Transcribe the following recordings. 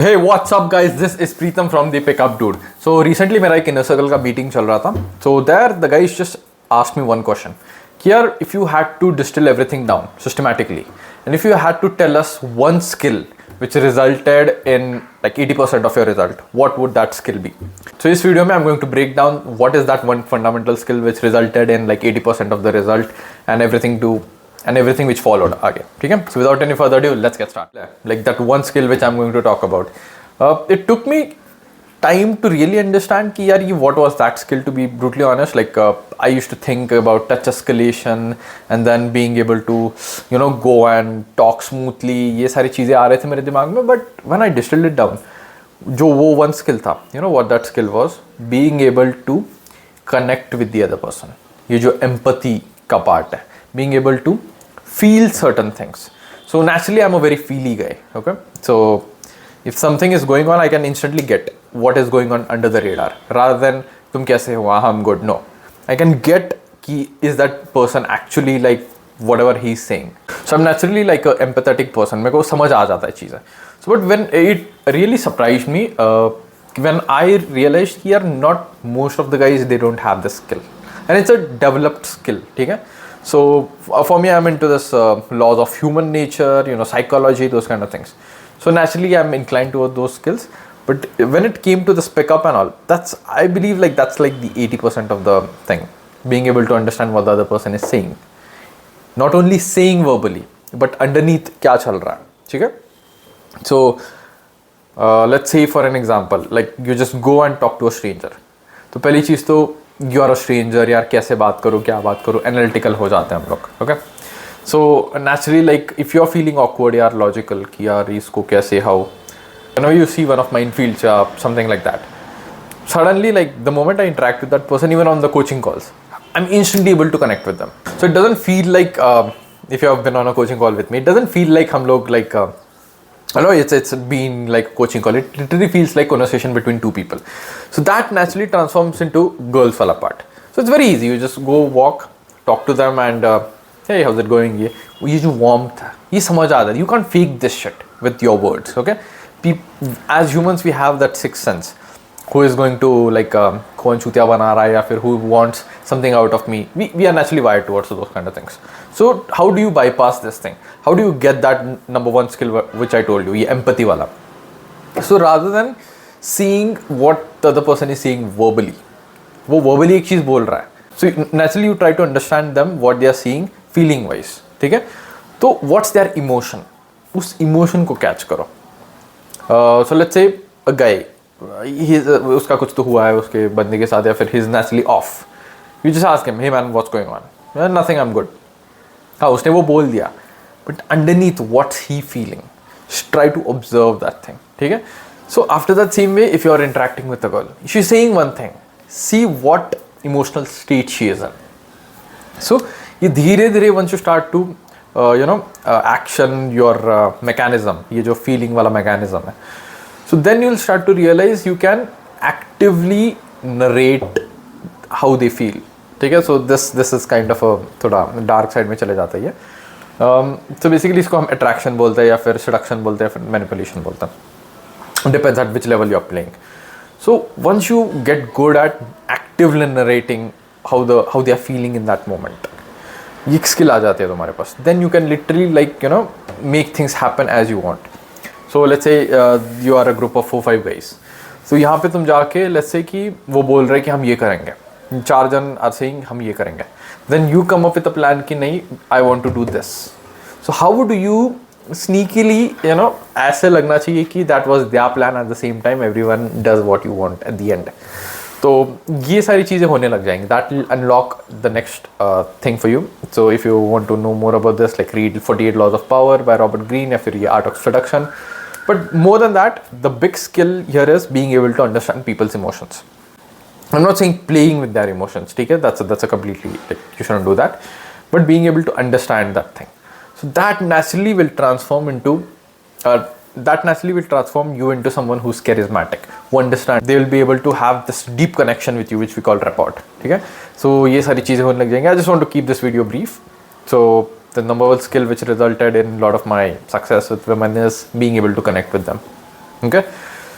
Hey, what's up guys? This is Preetham from the Pickup Dude. So recently मेरा एक inner circle का meeting चल रहा था. So there the guys just asked me one question. कि यार if you had to distill everything down systematically and if you had to tell us one skill which resulted in like 80% of your result, what would that skill be? So इस video में I'm going to break down what is that one fundamental skill which resulted in like 80% of the result and everything which followed आगे. ठीक है? So without any further ado, let's get started. Like that one skill which I'm going to talk about. It took me time to really understand कि यार ये what was that skill, to be brutally honest. Like I used to think about touch escalation and then being able to go and talk smoothly. ये सारी चीज़ें आ रहे थे मेरे दिमाग में, but when I distilled it down, जो वो one skill था, what that skill was? Being able to connect with the other person. ये जो empathy का part है, being able to feel certain things. So naturally I'm a very feely guy, okay? So if something is going on, I can instantly get what is going on under the radar rather than तुम कैसे हो, I'm good. No, I can get कि is that person actually like whatever he's saying. So I'm naturally like a empathetic person. मेरे को समझ आ जाता है चीज़ें. So but when it really surprised me when I realized कि यार not most of the guys they don't have this skill and it's a developed skill. ठीक है? So for me, I'm into this laws of human nature, psychology, those kind of things. So naturally, I'm inclined toward those skills. But when it came to this pickup and all, I believe like that's like the 80% of the thing. Being able to understand what the other person is saying. Not only saying verbally, but underneath क्या चल रहा है, ठीक है? So let's say for an example, like you just go and talk to a stranger. तो पहली चीज़ तो you are a stranger, यार कैसे बात करूँ, क्या बात करूँ, analytical हो जाते हैं हम लोग, okay? So naturally like if you are feeling awkward, यार logical कि यार इसको कैसे, how, whenever you see one of my infields or something like that, suddenly like the moment I interact with that person, even on the coaching calls, I'm instantly able to connect with them. So it doesn't feel like if you have been on a coaching call with me, it doesn't feel like हम लोग like I know it's been like coaching call. It literally feels like conversation between two people. So that naturally transforms into girls fall apart. So it's very easy. You just go walk, talk to them, and hey, how's it going? ये जो warmth है, ये समझ आता है. You can't fake this shit with your words. Okay? As humans, we have that sixth sense. Who is going to like कौन चूतिया बना रहा है या फिर who wants something out of me. We are naturally wired towards those kind of things. So how do you bypass this thing? How do you get that number one skill which I told you, ये empathy वाला? So rather than seeing what the other person is saying verbally, वो verbally एक चीज़ बोल रहा है. So naturally you try to understand them what they are saying feeling wise. ठीक है? तो what's their emotion? उस emotion को catch करो. So let's say a guy, उसका कुछ तो हुआ है उसके बंदे के साथ या फिर he's naturally off. You just ask him, hey man, what's going on? Nothing, I'm good. हाँ, उसने वो बोल दिया, but underneath what's he feeling? Just try to observe that thing. ठीक है? So after that same way, if you are interacting with a girl, she's saying one thing, see what emotional state she is in. So ये धीरे धीरे once you start to action your mechanism, ये जो feeling वाला mechanism है, so then you'll start to realize you can actively narrate how they feel. ठीक है? So this is kind of a थोड़ा dark side में चले जाता है ये. So basically इसको हम attraction बोलते हैं या फिर seduction बोलते हैं या फिर manipulation बोलते हैं. Depends at which level you're playing. So once you get good at actively narrating how they are feeling in that moment, ये skill आ जाती है तुम्हारे पास. Then you can literally like make things happen as you want. So let's say you are a group of 4-5 guys. So यहाँ पे तुम जाके let's say कि वो बोल रहे कि हम ये करेंगे. 4 जन are saying हम ये करेंगे. Then you come up with a plan कि नहीं, I want to do this. So how would you sneakily ऐसे लगना चाहिए कि that was their plan at the same time everyone does what you want at the end. तो ये सारी चीज़ें होने लग जाएंगी. That will unlock the next thing for you. So if you want to know more about this, like read 48 Laws of Power by Robert Greene या फिर ये Art of Seduction. But more than that, the big skill here is being able to understand people's emotions. I'm not saying playing with their emotions, okay? That's a completely, like, you shouldn't do that. But being able to understand that thing. So that naturally will transform you into someone who's charismatic, who understand. They will be able to have this deep connection with you, which we call rapport, okay? So ये सारी चीज़ें होने लग जाएंगी. I just want to keep this video brief. So the number one skill which resulted in a lot of my success with women is being able to connect with them. Okay,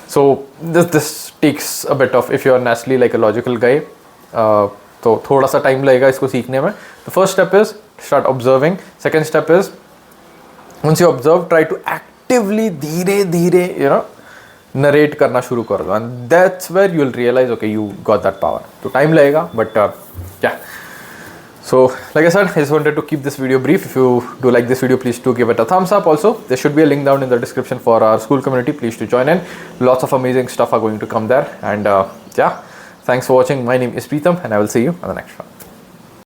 so this takes a bit of, if you are naturally like a logical guy, तो थोड़ा सा time लगेगा इसको सीखने में. The first step is start observing. Second step is once you observe, try to actively धीरे धीरे narrate करना शुरू कर दो, and that's where you will realize okay, you got that power. तो टाइम लगेगा, but yeah. So like I said, I just wanted to keep this video brief. If you do like this video, please do give it a thumbs up. Also, there should be a link down in the description for our Skool community. Please do join in. Lots of amazing stuff are going to come there. And yeah, thanks for watching. My name is Preetham, and I will see you on the next one.